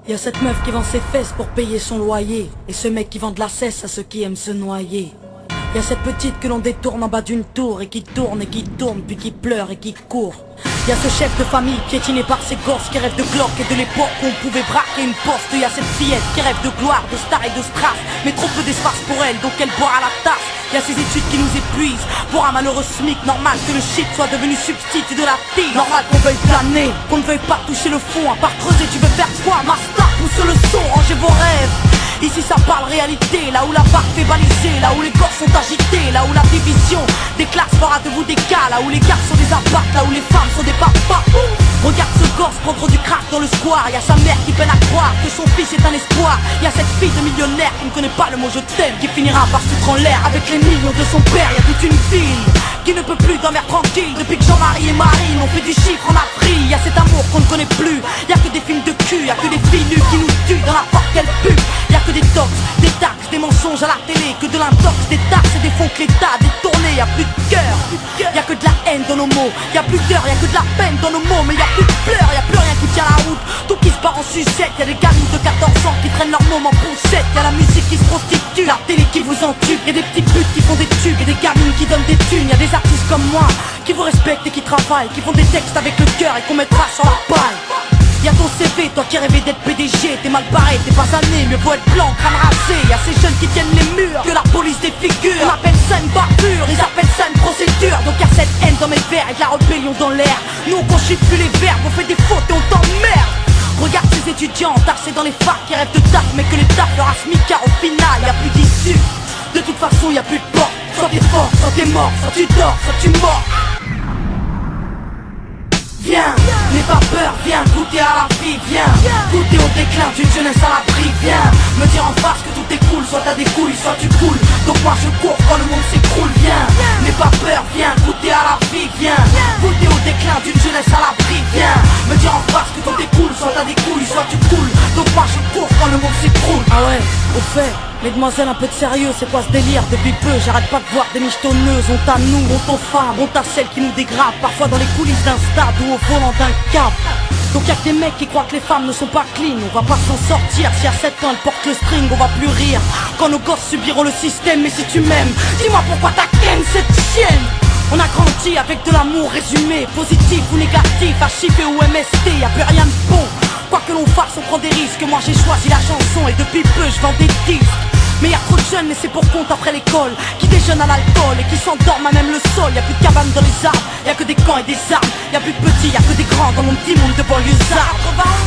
Y'a cette meuf qui vend ses fesses pour payer son loyer, et ce mec qui vend de la cesse à ceux qui aiment se noyer. Y'a cette petite que l'on détourne en bas d'une tour, et qui tourne puis qui pleure et qui court. Y'a ce chef de famille piétiné par ses gosses qui rêve de glock et de l'époque où on pouvait braquer une poste. Y'a cette fillette qui rêve de gloire, de star et de strass, mais trop peu d'espace pour elle, donc elle boit à la tasse. Y'a ces études qui nous épuisent, pour un malheureux SMIC, normal que le shit soit devenu substitut de la fille. Normal qu'on veuille planer, qu'on ne veuille pas toucher le fond, à part creuser tu veux faire quoi? Master, pousse le son, rangez vos rêves. Ici ça parle réalité, là où la barque fait baliser, là où les corps sont agités, là où la division des classes fera de vous des cas, là où les gars sont des apparts, là où les femmes sont des papas. Regarde ce gosse prendre du crack dans le square, y'a sa mère qui peine à croire que son fils est un espoir. Y'a cette fille de millionnaire qui ne connaît pas le mot je t'aime, qui finira par se foutre en l'air avec les millions de son père. Y'a toute une ville qui ne peut plus dormir tranquille depuis que Jean-Marie et Marine ont fait du chiffre en Afrique. Y'a cet amour qu'on ne connaît plus, y'a que des films de cul, y'a que des filles nues qui nous tuent dans la porte qu'elles puent. Y'a que des tox, des taxes, des mensonges à la télé, que de l'intox, des taxes et des fonds que l'État a détournés. Y'a plus de cœur, y'a que de la haine dans nos mots, y'a plus d'heures, y'a que de la peine dans nos mots, mais y'a plus de pleurs, y'a plus rien qui tient la route. Tout qui se part en sucette, y'a des gamines de 14 ans qui traînent leur môme en poussette. Y'a la musique qui se prostitue, la télé qui vous entube, y'a des petites putes qui font des tubes, y'a des gamines qui donnent des thunes, y'a des artistes comme moi qui vous respectent et qui travaillent, qui font des textes avec le cœur et qu'on mettra sur la paille. Y'a ton CV, toi qui rêvais d'être PDG, t'es mal barré, t'es pas né, mieux vaut être blanc, crâne rasé. Y'a ces jeunes qui tiennent les murs, que la police défigure. On appelle ça une barbure, ils appellent ça une procédure. Donc y'a cette haine dans mes vers et de la rébellion dans l'air. Nous on conchit plus les verbes, on fait des fautes et on t'emmerde. Regarde ces étudiants tassés dans les facs qui rêvent de taf, mais que les taf leur a smicard au final, y'a plus d'issue. De toute façon y'a plus de porte, soit t'es fort, soit t'es mort, soit tu dors, soit tu mords. Viens, n'aie pas peur, viens goûter à la vie, viens goûter au déclin d'une jeunesse à l'abri, viens me dire en face que tout est cool, soit t'as des couilles, soit tu coules. Donc moi je cours quand le monde s'écroule, viens, n'aie pas peur, viens goûter à la vie, viens goûter au déclin d'une jeunesse à l'abri, viens me dire en face que tout est cool, soit t'as des couilles, soit tu coules. Donc moi je cours quand le monde s'écroule. Ah ouais, au fait, mesdemoiselles, un peu de sérieux, c'est quoi ce délire? Depuis peu, j'arrête pas de voir des michetonneuses. Honte à nous, honte aux femmes, honte à celles qui nous dégradent, parfois dans les coulisses d'un stade ou au volant d'un cap. Donc y'a que des mecs qui croient que les femmes ne sont pas clean. On va pas s'en sortir, si à 7 ans elles portent le string, on va plus rire quand nos gosses subiront le système. Mais si tu m'aimes, dis-moi pourquoi t'as ken cette chienne. On a grandi avec de l'amour résumé, positif ou négatif, HIV ou MST, y'a plus rien de bon. Quoi que l'on fasse, on prend des risques. Moi j'ai choisi la chanson et depuis peu je vends des disques. Mais y'a trop de jeunes laissés pour compte après l'école, qui déjeunent à l'alcool et qui s'endorment à même le sol. Y'a plus de cabanes dans les arbres, y'a que des camps et des armes. Y'a plus de petits, y'a que des grands dans mon petit monde de banlieusards.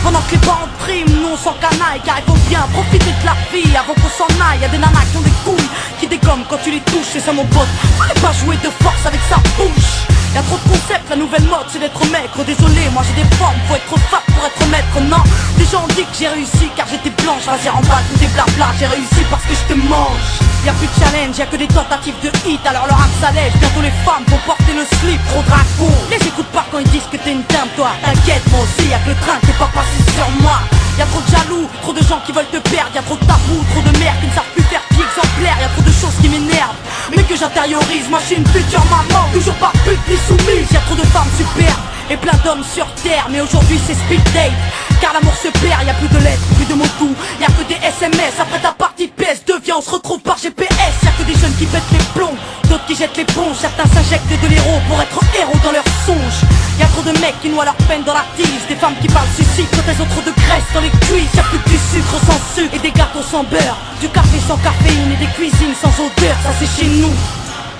Pendant que les parents priment, nous on s'en canaille, car il faut bien profiter de la vie avant qu'on s'en aille. Y'a des nanas qui ont des couilles, qui dégomment quand tu les touches. C'est ça mon pote, fallait pas jouer de force avec sa bouche. Y'a trop de concepts, la nouvelle mode c'est d'être maigre. Désolé, moi j'ai des formes, faut être fat pour être maître. Non, les gens ont dit que j'ai réussi car j'étais blanche. Vas-y remballe tout des blabla, j'ai réussi parce que je te mange. Y'a plus de challenge, y'a que des tentatives de hit. Alors leur axe s'allège, bientôt les femmes vont porter le slip. Trop dragon, les écoute pas quand ils disent que t'es une dame. Toi t'inquiète, moi aussi, y'a que le train qui est pas passé sur moi. Y'a trop de jaloux, trop de gens qui veulent te perdre. Y'a trop de tabous, trop de mères qui ne savent plus faire pied exemplaire. Y'a trop de choses qui m'énervent, mais que j'intériorise. Moi je suis une future maman, toujours pas pute ni soumise. Y'a trop de femmes superbes et plein d'hommes sur terre. Mais aujourd'hui c'est speed date, car l'amour se perd. Y'a plus de lettres, plus de mots doux, y'a que des SMS. Après ta partie PS2, viens on se retrouve par GPS. Y'a que des jeunes qui pètent les plombs, d'autres qui jettent l'éponge. Certains s'injectent de l'héros pour être héros dans leurs songes. Y'a trop de mecs qui noient leur peine dans la tise, des femmes qui parlent suicide quand elles ont trop de graisse dans les cuisses. Y'a plus que du sucre sans sucre et des gâteaux sans beurre, du café sans caféine et des cuisines sans odeur. Ça c'est chez nous,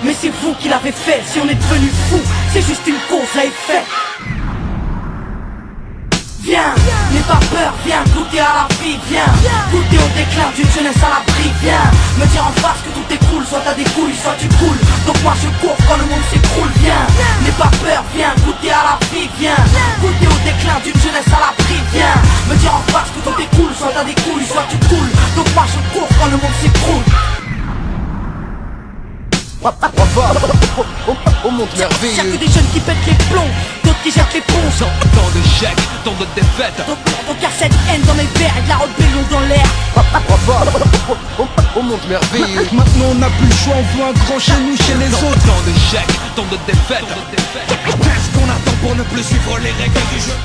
mais c'est vous qui l'avez fait. Si on est devenu fou, c'est juste une cause à effet. Viens, n'aie pas peur, viens goûter à la vie, viens goûter au déclin d'une jeunesse à l'abri, viens me dire en face que tout est cool, soit t'as des couilles, soit tu coules. Donc moi je cours quand le monde s'écroule, viens n'aie pas peur, viens goûter à la vie, viens goûter au déclin d'une jeunesse à l'abri, viens me dire en face que tout est cool, soit t'as des couilles, soit tu coules. Donc moi je cours quand le monde s'écroule. Oh mon merveilleux. Y'a que des jeunes qui pètent les plombs, d'autres qui jettent l'éponge. Tant d'échecs, tant de défaites. Donc y'a cette haine dans mes vers et de la rébellion dans l'air. Oh mon merveilleux. Maintenant on n'a plus le choix, on veut un grand chez nous, chez les autres. Tant d'échecs, tant de défaites. Qu'est-ce qu'on attend pour ne plus suivre les règles du jeu?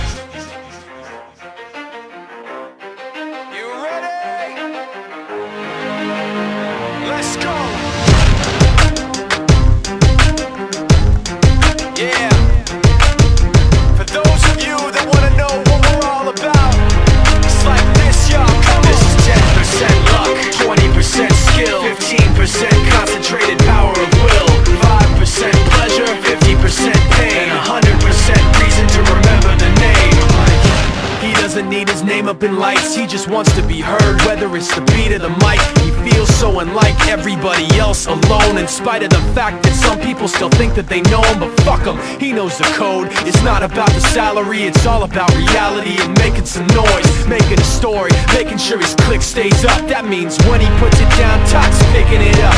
concentrated power of will, 5% pleasure, 50% pain, and 100% reason to remember the name. He doesn't need his name up in lights, he just wants to be heard, whether it's the beat of the mic. He feels so unlike everybody else, alone, in spite of the fact that some people still think that they know him. But fuck him, he knows the code. It's not about the salary, it's all about reality and making some noise, making a story, making sure his click stays up. That means when he puts it down, Toc's picking it up.